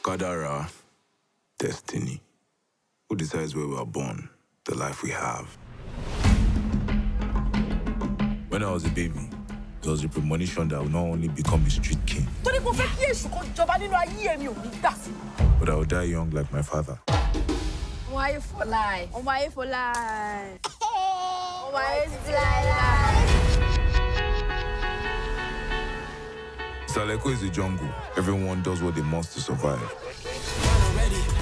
Kadara, destiny. Who decides where we are born, the life we have? When I was a baby, there was a premonition that I would not only become a street king, but I would die young like my father. Why for lie? Why for lie? Why is lie? Saleko is a jungle. Everyone does what they must to survive.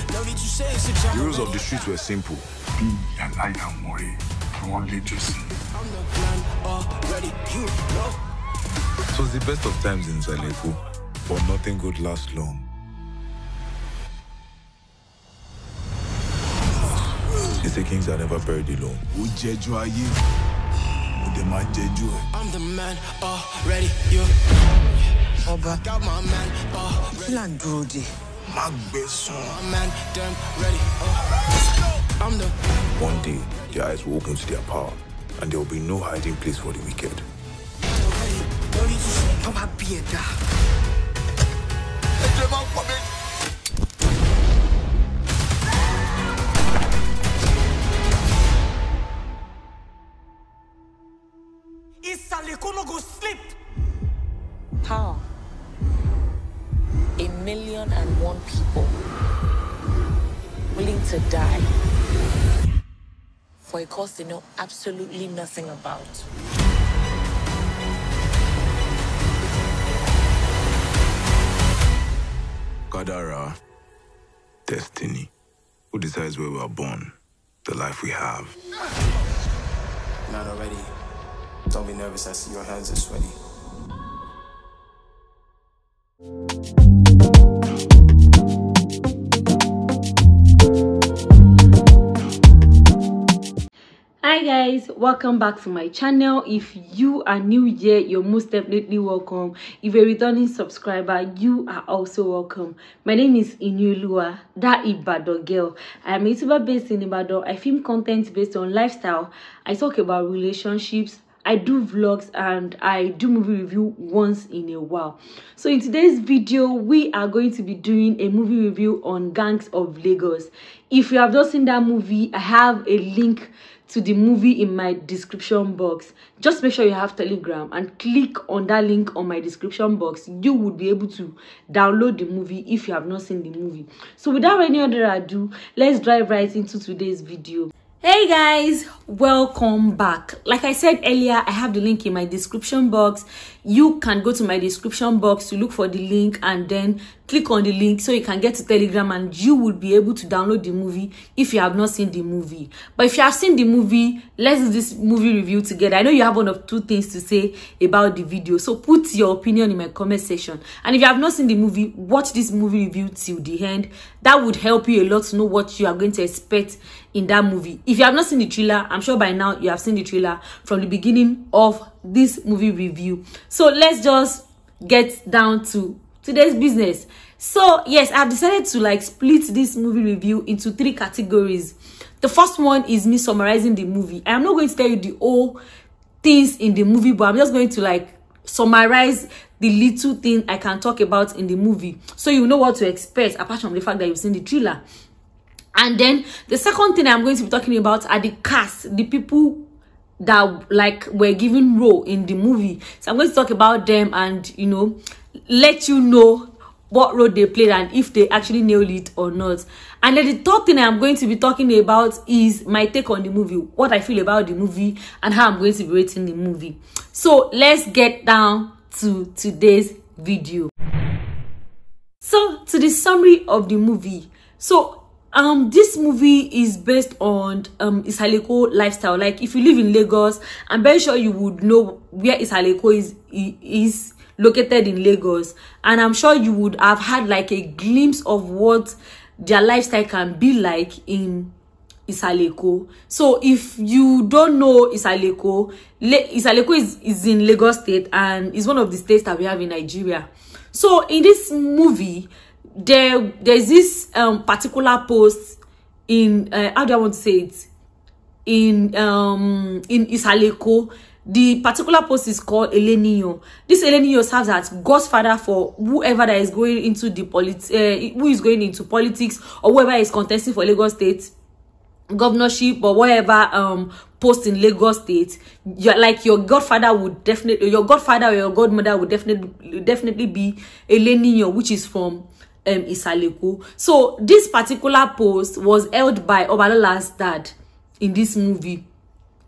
The rules of the streets were simple. Be and I am Mori. I want to just see. It was the best of times in Saleko, but nothing good lasts long. They say kings are never buried alone. I'm the man already. You. Oba. Got my man Landrodi. my man damn ready. I'm the. One day, their eyes will open to their power, and there will be no hiding place for the wicked. Oba Bieda. Go sleep. Power. 1,000,001 people willing to die for a cause they know absolutely nothing about. Kadara, destiny. Who decides where we are born, the life we have? Not already. Don't be nervous. I see your hands are sweaty. Hi guys, welcome back to my channel. If you are new here, you're most definitely welcome. If you're a returning subscriber, you are also welcome. My name is Inyolua, that Ibadan girl. I am a YouTuber based in Ibadan. I film content based on lifestyle. I talk about relationships, I do vlogs, and I do movie review once in a while. So in today's video, we are going to be doing a movie review on Gangs of Lagos. If you have not seen that movie, I have a link to the movie in my description box. Just make sure you have Telegram and click on that link on my description box. You would be able to download the movie if you have not seen the movie. So without any other ado, let's dive right into today's video. Hey guys, welcome back. Like I said earlier, I have the link in my description box. You can go to my description box to look for the link and then click on the link so you can get to Telegram and you will be able to download the movie if you have not seen the movie. But if you have seen the movie, let's do this movie review together. I know you have one of two things to say about the video, so put your opinion in my comment section. And if you have not seen the movie, watch this movie review till the end. That would help you a lot to know what you are going to expect in that movie. If you have not seen the trailer, I'm sure by now you have seen the trailer from the beginning of this movie review. So let's just get down to today's business. So yes, I've decided to split this movie review into 3 categories. The first one is me summarizing the movie. I am not going to tell you the whole things in the movie, but I'm just going to summarize the little thing I can talk about in the movie, so you know what to expect apart from the fact that you've seen the trailer. And then the second thing I'm going to be talking about are the cast, the people that were given role in the movie. So I'm going to talk about them and let you know what role they played and if they actually nailed it or not. And then the third thing I'm going to be talking about is my take on the movie, what I feel about the movie and how I'm going to be rating the movie. So let's get down to today's video. So to the summary of the movie. So this movie is based on Isaleko lifestyle. If you live in Lagos, I'm very sure you would know where Isaleko is located in Lagos, and I'm sure you would have had a glimpse of what their lifestyle can be like in Isaleko. So if you don't know Isaleko, Isaleko is in Lagos State and is one of the states that we have in Nigeria. So in this movie, there's this particular post in how do I want to say it, in Isaleko, the particular post is called Elenio. This Elenio serves as godfather for whoever that is going into the who is going into politics, or whoever is contesting for Lagos State governorship or whatever post in Lagos State. Your godfather would definitely, your godfather or your godmother would definitely be Elenio, which is from Isaleko. So this particular post was held by Obalola's dad in this movie.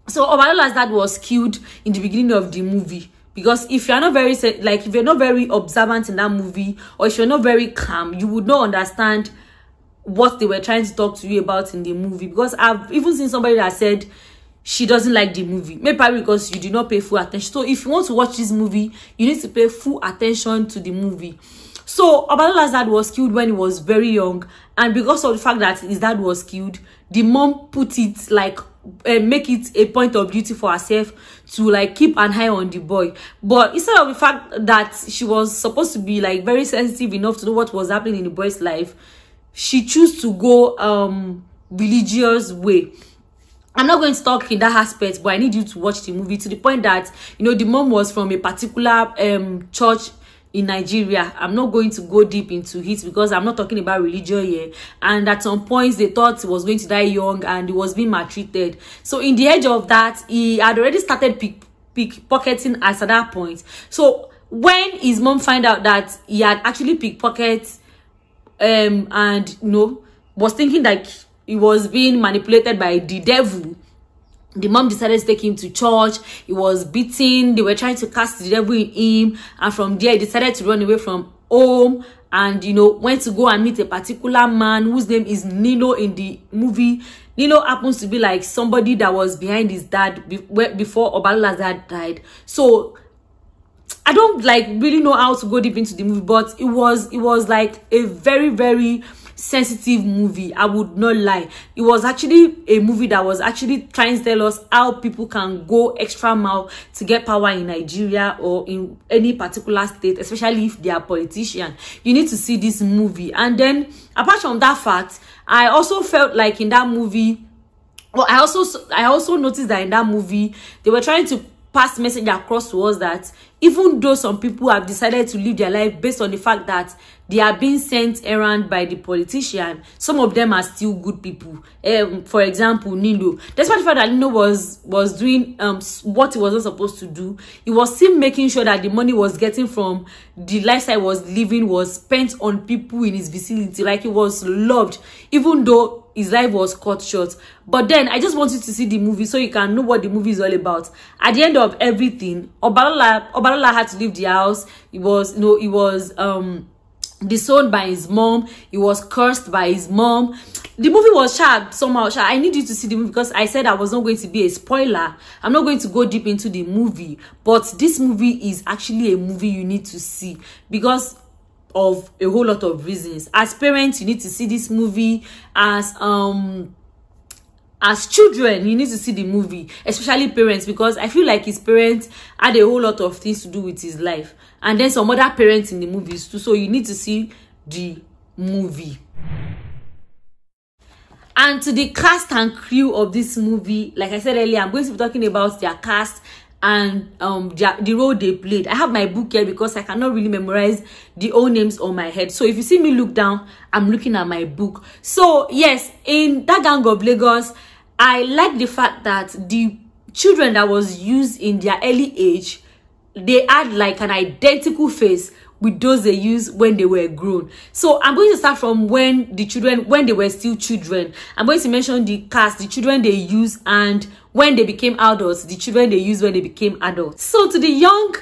So Obalola's dad was killed in the beginning of the movie, because if you're not very if you're not very observant in that movie, or if you're not very calm, you would not understand what they were trying to talk to you about in the movie. Because I've even seen somebody that said she doesn't like the movie, maybe probably because you did not pay full attention. So if you want to watch this movie, you need to pay full attention to the movie. So Obalola's dad was killed when he was very young, and because of the fact that his dad was killed, the mom put it make it a point of duty for herself to keep an eye on the boy. But instead of the fact that she was supposed to be very sensitive enough to know what was happening in the boy's life, she chose to go religious way. I'm not going to talk in that aspect, but I need you to watch the movie, to the point that the mom was from a particular church in Nigeria. I'm not going to go deep into it because I'm not talking about religion here. And at some points they thought he was going to die young and he was being maltreated. So in the edge of that, he had already started pickpocketing at that point. So when his mom found out that he had actually pickpocketed and was thinking that he was being manipulated by the devil, the mom decided to take him to church. He was beaten. They were trying to cast the devil in him, and from there he decided to run away from home and went to go and meet a particular man whose name is Nino in the movie. Nino happens to be somebody that was behind his dad before Obalola's dad died. So I don't really know how to go deep into the movie, but it was a very, very sensitive movie. I would not lie. It was actually a movie that was actually trying to tell us how people can go extra mile to get power in Nigeria or in any particular state, especially if they are politicians. You need to see this movie. And then apart from that fact, I also felt like in that movie, I also noticed that in that movie they were trying to pass message across to us that even though some people have decided to live their life based on the fact that they are being sent errand by the politician, some of them are still good people. For example, Nino, despite the fact that Nino was doing what he wasn't supposed to do, he was still making sure that the money was getting from the lifestyle he was living was spent on people in his vicinity. He was loved, even though his life was cut short. But then I just want you to see the movie so you can know what the movie is all about. At the end of everything, Obalola had to leave the house. He was disowned by his mom. He was cursed by his mom. The movie was somehow. I need you to see the movie because I said I was not going to be a spoiler. I'm not going to go deep into the movie, but this movie is actually a movie you need to see because of a whole lot of reasons. As parents, you need to see this movie. As children, you need to see the movie, especially parents, because I feel like his parents had a whole lot of things to do with his life, and then some other parents in the movies too. So you need to see the movie. And to the cast and crew of this movie, like I said earlier, I'm going to be talking about their cast and the role they played. I have my book here because I cannot really memorize the old names on my head. So if you see me look down, I'm looking at my book. So yes, in that Gang of Lagos, I like the fact that the children that was used in their early age, they had an identical face with those they used when they were grown. So I'm going to start from when they were still children. I'm going to mention the cast, the children they used, and when they became adults, the children they used when they became adults. So to the young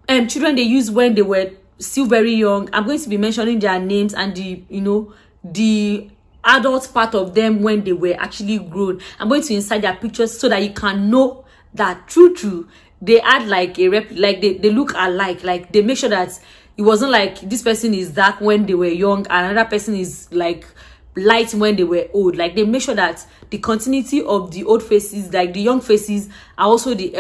children they used when they were still very young, I'm going to be mentioning their names and the adult part of them when they were actually grown. I'm going to insert their pictures so that you can know that true they had they look alike. They make sure that it wasn't this person is dark when they were young and another person is light when they were old. They make sure that the continuity of the old faces, the young faces, are also the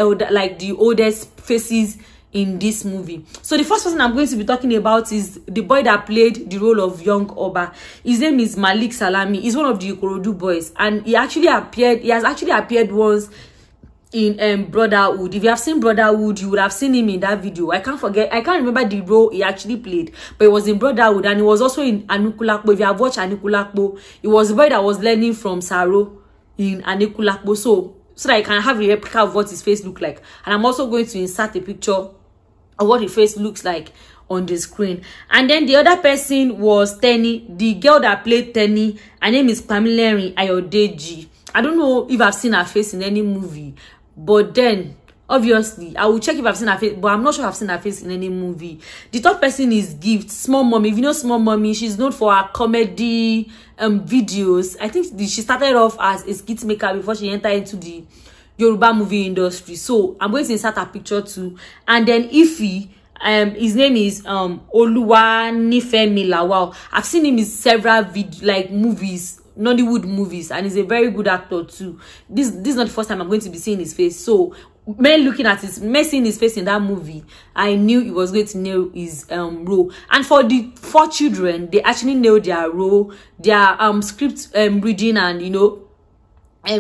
oldest faces in this movie. So the first person I'm going to be talking about is the boy that played the role of young Oba. His name is Malik Salami. He's one of the Ikorodu boys, and he has actually appeared once in Brotherhood. If you have seen Brotherhood, you would have seen him in that video. I can't remember the role he actually played, but he was in Brotherhood, and he was also in Anukulakpo. If you have watched Anukulakpo, it was the boy that was learning from Saro in Anukulakpo. So that I can have a replica of what his face looked like. And I'm also going to insert a picture of what his face looks like on the screen. And then the other person was Tenny, the girl that played Tenny. Her name is Pamela Ayodeji. I don't know if I've seen her face in any movie, but then obviously I will check if I've seen her face, but I'm not sure I've seen her face in any movie. The third person is Gift, Small Mommy. If you know Small Mommy, she's known for her comedy videos. I think she started off as a skit maker before she entered into the Yoruba movie industry. So I'm going to insert her picture too. And then Ify, his name is Oluwanifemi Lawal. I've seen him in several movies, Nollywood movies, and he's a very good actor too. This is not the first time I'm going to be seeing his face. So seeing his face in that movie, I knew he was going to nail his role. And for the 4 children, they actually nailed their role. Their script reading and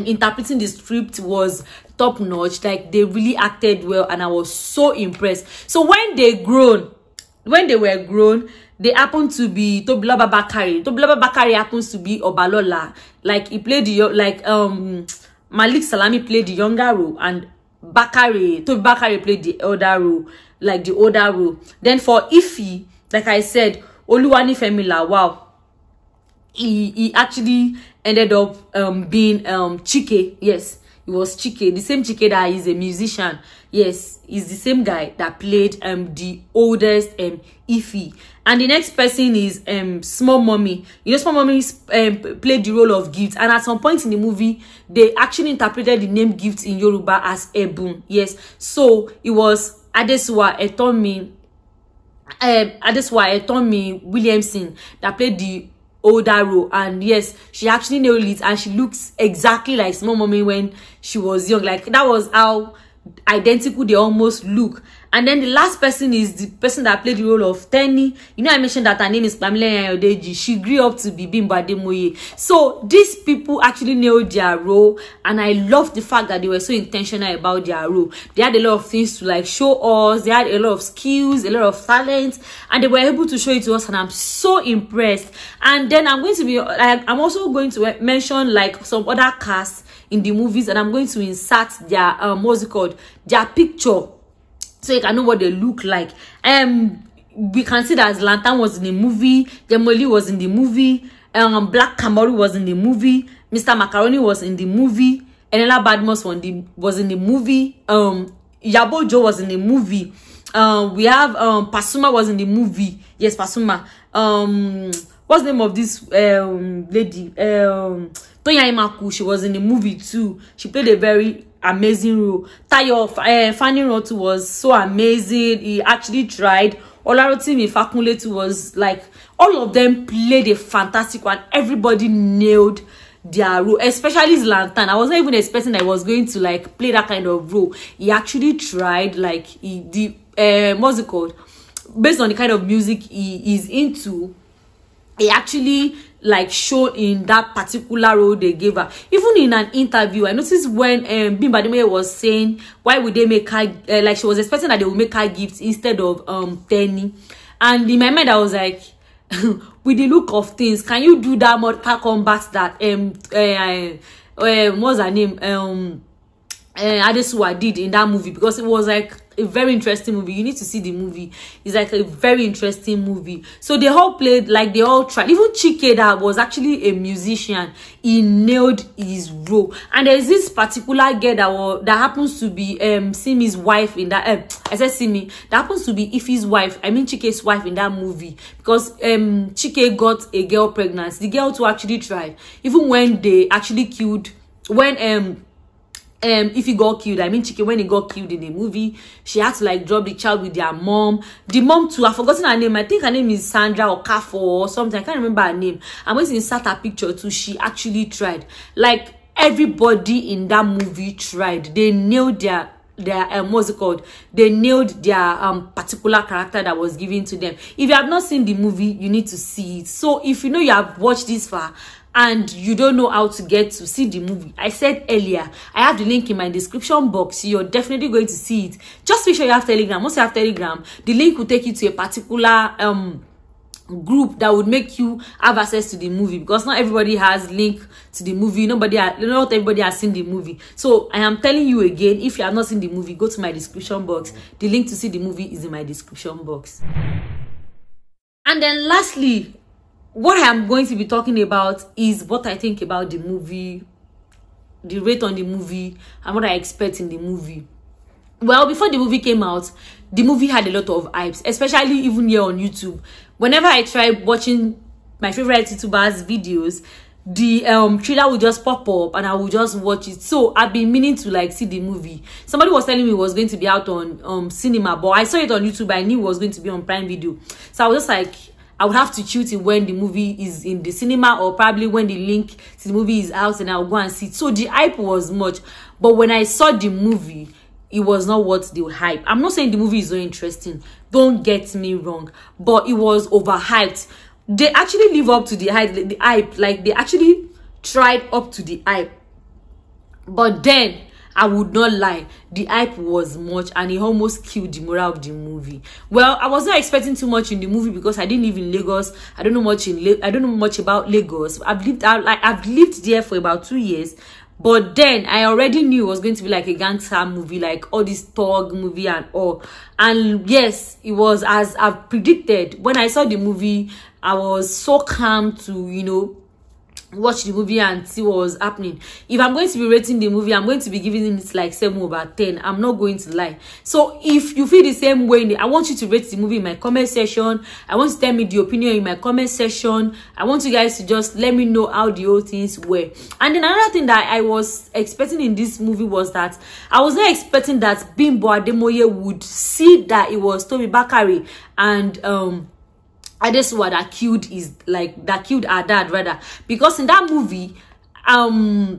interpreting the script was top notch. Like, they really acted well, and I was so impressed. So when they were grown, they happened to be Tobiloba Bakare. Tobiloba Bakare happens to be Obalola. Like, he played Malik Salami played the younger role, and Tobi Bakare played the elder role, like the older role. Then for Ify, like I said, Oluwanifemi Lawal, he actually ended up being Chike. Yes, he was Chike, the same Chike that is a musician. Yes, he's the same guy that played the oldest Ify. And the next person is Small Mommy. You know, Small Mommy played the role of Gift, and at some point in the movie, they actually interpreted the name Gift in Yoruba as Ebun. Yes, so it was Adesuwa Etomi Williamson that played the older role. And yes, she actually nailed it, and she looks exactly like Small Mommy when she was young. Like, that was how identical they almost look. And then the last person is the person that played the role of Tenny. You know, I mentioned that her name is Pamela Ayodeji. She grew up to be Bimbo Ademoye. So these people actually nailed their role, and I love the fact that they were so intentional about their role. They had a lot of things to like show us. They had a lot of skills, a lot of talent, and they were able to show it to us, and I'm so impressed. And then I'm also going to mention like some other casts in the movies, and I'm going to insert their their picture, so you can know what they look like. We can see that Lantan was in the movie, Jemoli was in the movie, Black Kamaru was in the movie, Mr. Macaroni was in the movie, Enela Badmus was in the movie, Yabo Joe was in the movie. We have Pasuma was in the movie. Yes, Pasuma. What's the name of this lady? Tonya Imaku, she was in the movie too. She played a very amazing role. Tayo Fanny Rotu was so amazing. He actually tried. Olarotimi Fakunletu was like, all of them played a fantastic one. Everybody nailed their role, especially Zlatan. I was not even expecting that I was going to like play that kind of role. He actually tried. Like, what's it called? Based on the kind of music he is into, he actually like showed in that particular role they gave her. Even in an interview, I noticed when Bimbo Ademoye was saying why would they make her like, she was expecting that they would make her gifts instead of Tenny. And in my mind I was like, with the look of things, can you do that mortal combat that what's her name, Adesuwa did in that movie? Because it was like a very interesting movie. You need to see the movie. It's like a very interesting movie. So they all played, like they all tried. Even Chike, that was actually a musician, he nailed his role. And there's this particular girl that happens to be Simi's wife in that I said Simi, that happens to be Ify's wife, I mean Chike's wife in that movie, because Chike got a girl pregnant. The girl too actually tried. Even when they actually killed, when if he got killed, I mean Chike, when he got killed in the movie, she had to like drop the child with their mom. The mom too, I've forgotten her name. I think her name is Sandra or Kafo or something. I can't remember her name. I'm going to insert her picture too. She actually tried. Like, everybody in that movie tried. They nailed their what's it called? They nailed their particular character that was given to them. If you have not seen the movie, you need to see it. So if you know you have watched this far and you don't know how to get to see the movie, I said earlier, I have the link in my description box. You're definitely going to see it. Just make sure you have Telegram. Once you have Telegram, the link will take you to a particular group that would make you have access to the movie, because not everybody has link to the movie. Not everybody has seen the movie. So I am telling you again, if you have not seen the movie, go to my description box. The link to see the movie is in my description box. And then lastly, what I am going to be talking about is what I think about the movie, the rate on the movie, and what I expect in the movie. Well, before the movie came out, the movie had a lot of hypes, especially even here on YouTube. Whenever I try watching my favorite YouTubers' videos, the trailer will just pop up and I will just watch it. So I've been meaning to like see the movie. Somebody was telling me it was going to be out on cinema, but I saw it on YouTube. I knew it was going to be on Prime Video. So I was just like, I would have to choose it when the movie is in the cinema, or probably when the link to the movie is out, and I'll go and see it. So the hype was much. But when I saw the movie, it was not what the hype. I'm not saying the movie is so interesting. Don't get me wrong. But it was overhyped. They actually live up to the hype. Like, they actually tried up to the hype. But then, I would not lie, the hype was much, and it almost killed the morale of the movie. Well, I was not expecting too much in the movie because I didn't live in Lagos. I don't know much about Lagos. I've lived there for about 2 years. But then I already knew it was going to be like a gangster movie, like all this thug movie and all. And yes, it was as I've predicted. When I saw the movie, I was so calm to, you know, watch the movie and see what was happening. If I'm going to be rating the movie, I'm going to be giving it like 7/10. I'm not going to lie. So if you feel the same way, I want you to rate the movie in my comment section. I want you to tell me the opinion in my comment section. I want you guys to just let me know how the whole things were. And then another thing that I was expecting in this movie was that I was not expecting that Bimbo Ademoye would see that it was Tobi Bakare and Adesuwa that killed her dad, rather, because in that movie Tobi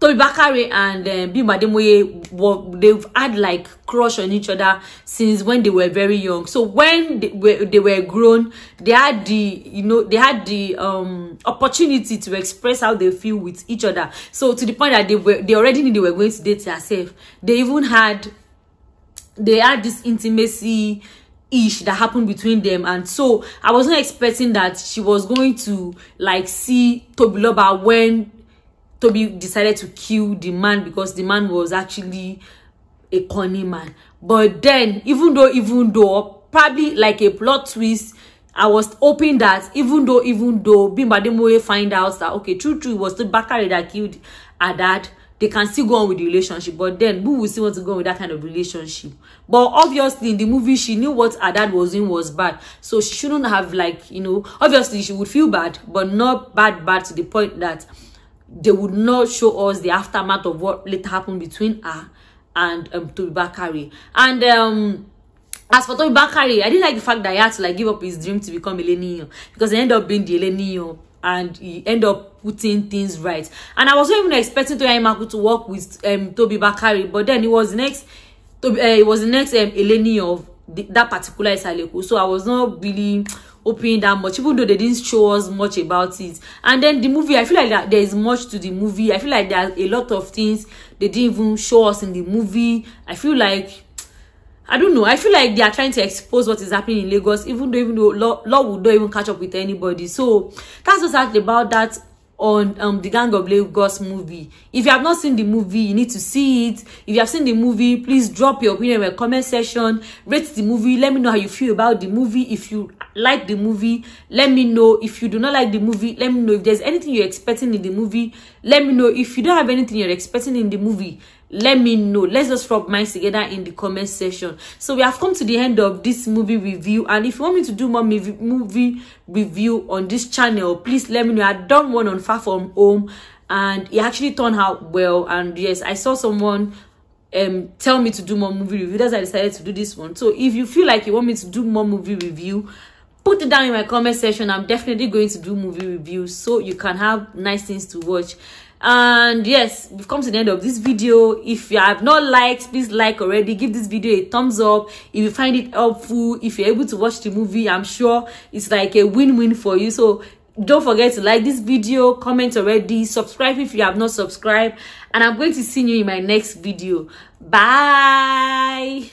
Bakare and Bimbo Ademoye they've had like crush on each other since when they were very young. So when they were grown, they had the opportunity to express how they feel with each other. So to the point that they already knew they were going to date herself. They had this intimacy ish that happened between them. And so I was not expecting that she was going to like see Tobiloba when Toby decided to kill the man, because the man was actually a corny man. But then even though probably like a plot twist, I was hoping that even though Bimbo Ademoye find out that okay, true it was the Bakare that killed her dad, they can still go on with the relationship. But then who will still want to go on with that kind of relationship? But obviously in the movie, she knew what her dad was doing was bad, so she shouldn't have, like, you know, obviously she would feel bad, but not bad to the point that they would not show us the aftermath of what later happened between her and Tobi Bakare. And as for Tobi Bakare, I didn't like the fact that he had to like give up his dream to become a Lenio, because he ended up being the Lenio and he ended up putting things right. And I was not even expecting Toya Imaku to work with Tobi Bakare, but then it was the next Eleni of that particular Isaleku. So I was not really hoping that much, even though they didn't show us much about it. And then the movie, I feel like that there is much to the movie. I feel like there are a lot of things they didn't even show us in the movie. I feel like, I don't know, I feel like they are trying to expose what is happening in Lagos, even though law would not even catch up with anybody. So that's what's actually about that on the Gang of Lagos movie. If you have not seen the movie, you need to see it. If you have seen the movie, please drop your opinion in the comment section. Rate the movie. Let me know how you feel about the movie. If you like the movie, let me know. If you do not like the movie, let me know. If there's anything you're expecting in the movie, let me know. If you don't have anything you're expecting in the movie, let me know. Let's just rub minds together in the comment section. So we have come to the end of this movie review, and if you want me to do more movie review on this channel, please let me know. I done one on Far From Home and it actually turned out well, and yes, I saw someone tell me to do more movie review. That's why I decided to do this one. So if you feel like you want me to do more movie review, put it down in my comment section. I'm definitely going to do movie reviews so you can have nice things to watch. And yes, we've come to the end of this video. If you have not liked, please like already. Give this video a thumbs up if you find it helpful. If you're able to watch the movie, I'm sure it's like a win-win for you. So don't forget to like this video, comment already, subscribe if you have not subscribed, and I'm going to see you in my next video. Bye.